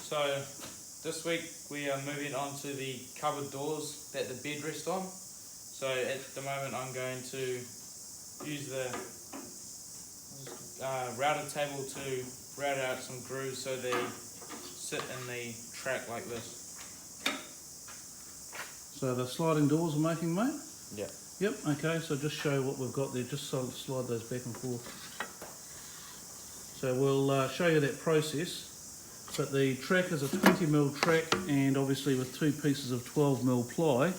So this week we are moving on to the cupboard doors that the bed rests on. So at the moment I'm going to use the router table to route out some grooves so they sit in the track like this. So the sliding doors we're making, mate? Yeah. Yep, okay, so just show what we've got there, just sort of slide those back and forth. So we'll show you that process, but the track is a 20mm track, and obviously with two pieces of 12mm ply,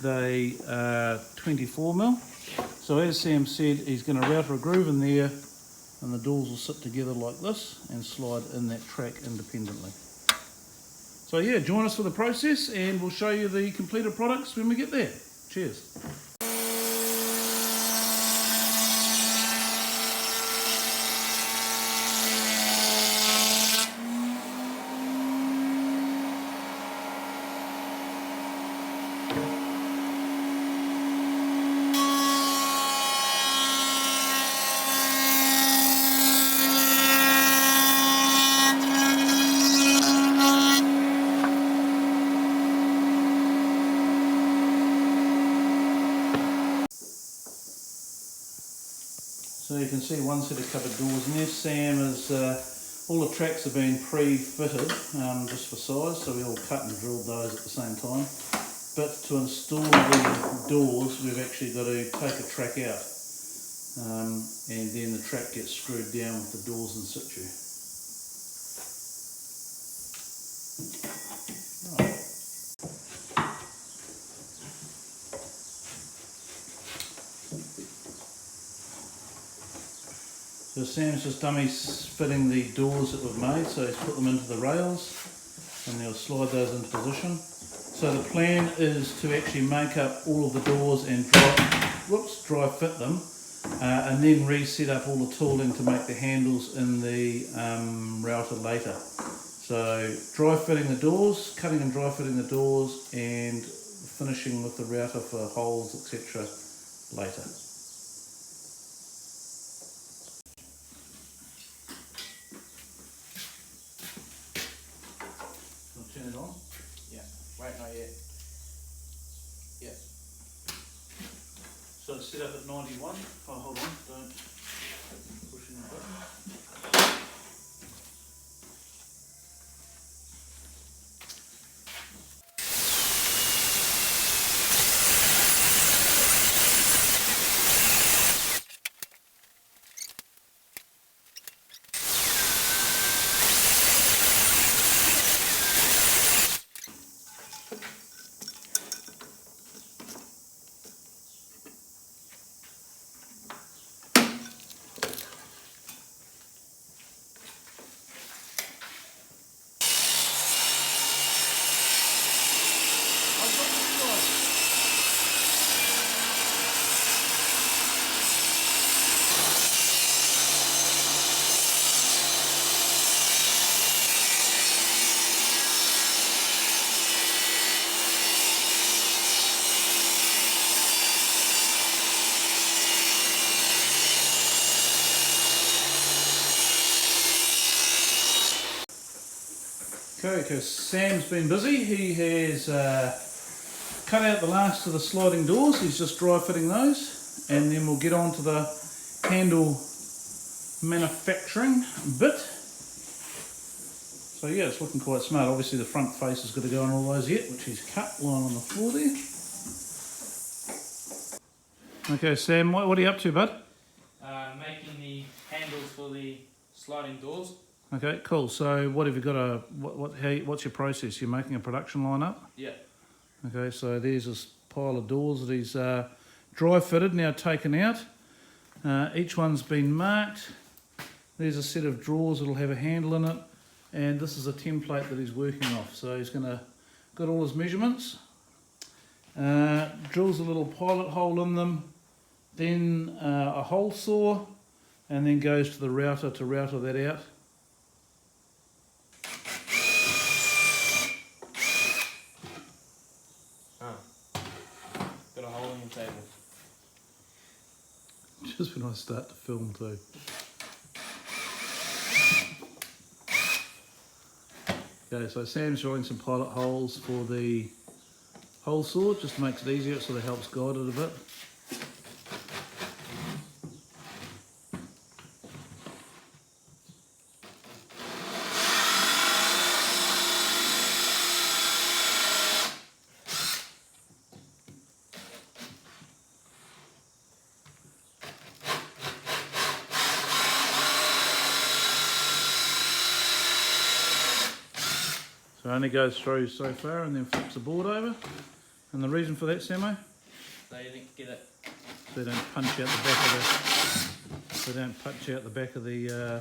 they are 24mm. So as Sam said, he's going to router a groove in there, and the doors will sit together like this and slide in that track independently. So yeah, join us for the process and we'll show you the completed products when we get there. Cheers. So you can see one set of cupboard doors in there. Sam is, all the tracks have been pre-fitted just for size, so we all cut and drilled those at the same time. But to install the doors, we've actually got to take a track out, and then the track gets screwed down with the doors in situ. Right. So Sam's just dummies fitting the doors that we've made, so he's put them into the rails and he'll slide those into position. So the plan is to actually make up all of the doors and dry fit them, and then reset up all the tooling to make the handles in the router later. So dry fitting the doors, cutting and dry fitting the doors, and finishing with the router for holes, etc. later. Turn it on? Yeah. Wait, not yet. Yeah. So it's set up at 91. Oh, hold on, don't push in the button. Okay, because Sam's been busy, he has cut out the last of the sliding doors. He's just dry fitting those, and then we'll get on to the handle manufacturing bit. So yeah, it's looking quite smart. Obviously the front face has got to go on all those yet, which he's cut lying on the floor there. Okay, Sam, what are you up to, bud? Making the handles for the sliding doors. Okay, cool. So what have you got what's your process? You're making a production line up? Yeah. Okay, so there's this pile of doors that he's dry fitted, now taken out. Each one's been marked. There's a set of drawers that'll have a handle in it, and this is a template that he's working off. So he's got all his measurements, drills a little pilot hole in them, then a hole saw, and then goes to the router to router that out. Got a hole in your table. Just when I start to film too. Okay, so Sam's drilling some pilot holes for the hole saw, just makes it easier, it sort of helps guide it a bit. So it only goes through so far and then flips the board over. And the reason for that, Samo? So you didn't get it. So they don't punch out the back of the. So they don't punch out the back of the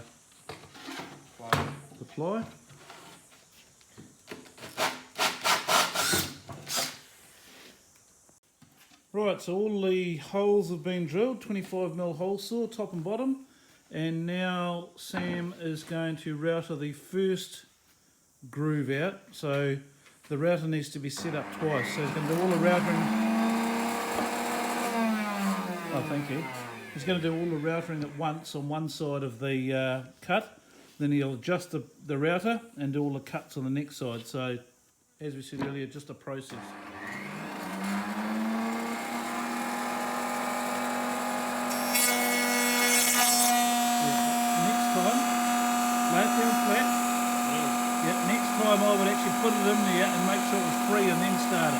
ply. Right, so all the holes have been drilled, 25mm hole saw, top and bottom. And now Sam is going to router the first groove out. So the router needs to be set up twice. So he's going to do all the routering. Oh, thank you. He's going to do all the routering at once on one side of the cut. Then he'll adjust the router and do all the cuts on the next side. So, as we said earlier, just a process. Next time, lay it down flat. Yeah, next time I would actually put it in there and make sure it was free and then start it.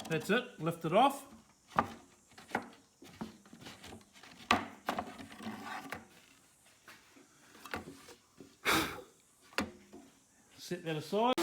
That's it, lift it off. Set that aside.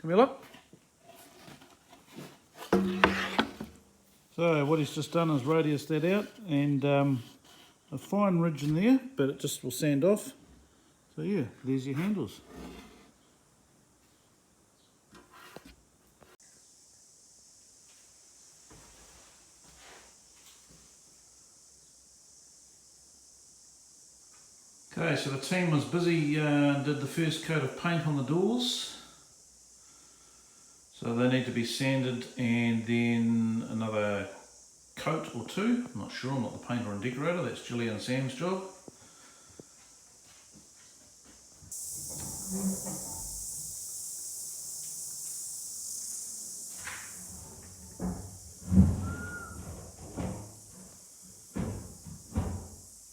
Come here, look. So what he's just done is radius that out and a fine ridge in there, but it just will sand off. So yeah, there's your handles. Okay, so the team was busy, did the first coat of paint on the doors. So they need to be sanded and then another coat or two. I'm not sure, I'm not the painter and decorator, that's Julie and Sam's job.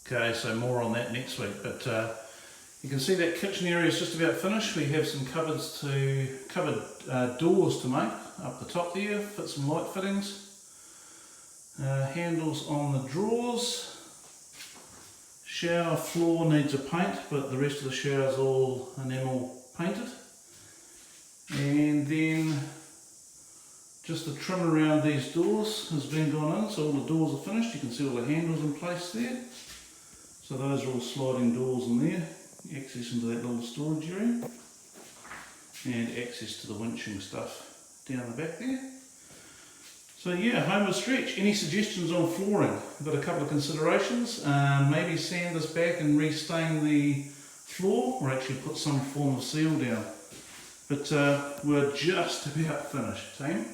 Okay, so more on that next week, but you can see that kitchen area is just about finished. We have some cupboard doors to make up the top there, fit some light fittings, handles on the drawers. Shower floor needs a paint, but the rest of the shower is all enamel painted. And then just the trim around these doors has been gone in, so all the doors are finished. You can see all the handles in place there. So those are all sliding doors in there. Access into that little storage area. And access to the winching stuff down the back there. So yeah, homeward stretch. Any suggestions on flooring? I've got a couple of considerations. Maybe sand this back and restain the floor, or actually put some form of seal down. But we're just about finished, team.